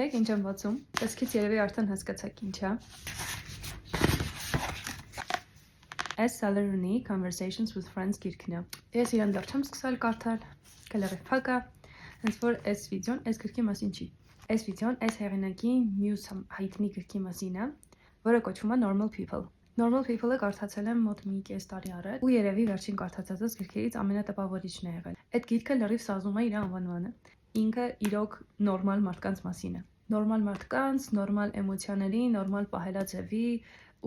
Ինչ եմ բացում, տեսքից երևի արդեն հասկացաք ինչ է։ S. Salerni Conversations with Friends գիրքն է։ Ես իրեն դեռ չեմ սկսել կարդալ, կլերև փակա, հենց որ այս վիդեոն այս գրքի մասին չի։ Այս վիդեոն այս հեղինակի մյուս հայտնի գրքի մասին է, որը կոչվում է Normal People։ Normal People-ը կարդացել եմ մոտ մի կես տարի առաջ, ու երևի վերջին կարդացածս գրքերից ամենատպավորիչն է եղել։ Այդ գիրքը լրիվ սազում է իր անվանմանը։ Ինքը իրոք նորմալ մարդկանց մասին է։ Նորմալ մարդկանց, նորմալ էմոցիաների, նորմալ պահելաձևի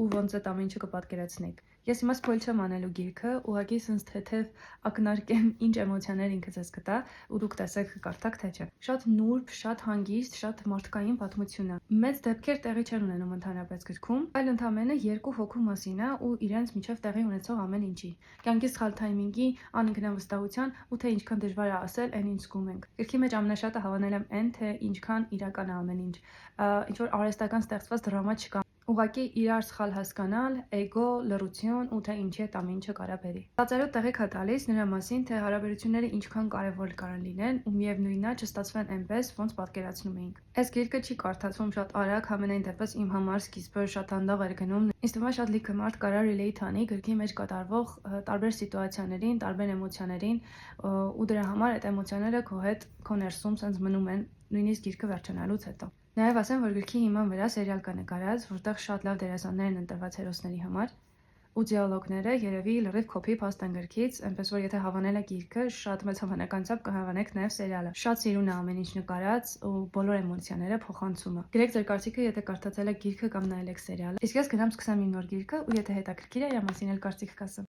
ու ոնց այդ ամեն ինչը կպատկերացնեք։ Ես հիմա սփոյլ չեմ անելու գիրքը, ուղղակի sense թեթև ակնարկեմ ինչ էմոցիաներ ինքը ձեզ կտա ու դուք տեսեք կկարդաք թե չէ։ Շատ նուրբ, շատ հանգիստ, շատ մարդկային պատմություն է։ Մեծ դեպքեր տեղի չեն ունենում ընդհանրապես գրքում, այլ ընդամենը երկու հոգու մասին է ու իրենց միջև տեղի ունեցող ամեն ինչի։ Կյանքի սխալ թայմինգի, անինքնավստահության ու թե ինչքան դժվար է ասել այն ինչ զգում ենք։ Գրքի մեջ ամենաշատը հավանել եմ այն, թե ինչքան իրական է ամեն ինչ։ Ինչ որ արհեստական ստեղծված դրամա չկա։ Ուղղակի իրար սխալ հասկանալ, էգո, լռություն ու թե ինչի այդ ամեն ինչը կարա բերի։ Ծածերով տեղիք է տալիս նրա մասին, թե հարաբերությունները ինչքան կարևոր կարան լինեն ու միևնույնն է չստացվեն այնպես, ոնց պատկերացնում էինք։ Այս գիրքը չի կարդացվում շատ արագ, համենայն դեպս իմ համար սկիզբը շատ հանդաղ էր գնում։ Ինձ թվում է շատ լիքը մարդ կարա relate անի գրքի մեջ կատարվող տարբեր սիտուացիաներին, տարբեր էմոցիաներին ու դրա համար այդ էմոցիաները քո հետ քո ներսում sense մնում են նույնիսկ գիրքը վերջանալուց հետո։ Նաև ասեմ, որ գրքի հիման վրա սերիալ կա նկարած, որտեղ շատ լավ դերասաններ են ընտրված հերոսների համար, ու դիալոգները երևի լրիվ copy paste են գրքից, այնպես որ եթե հավանել եք գիրքը, շատ մեծ հավանականությամբ կհավանեք նաև սերիալը։ Շատ սիրուն է ամեն ինչ նկարած ու բոլոր էմոցիաները փոխանցում է։ Գրեք ձեր կարծիքը, եթե կարդացել եք գիրքը կամ նայել եք սերիալը։ Իսկ ես գնամ սկսեմ իմ նոր գիրքը ու եթե հետաքրքիր է, իրա մասին էլ կարծիք կասեմ։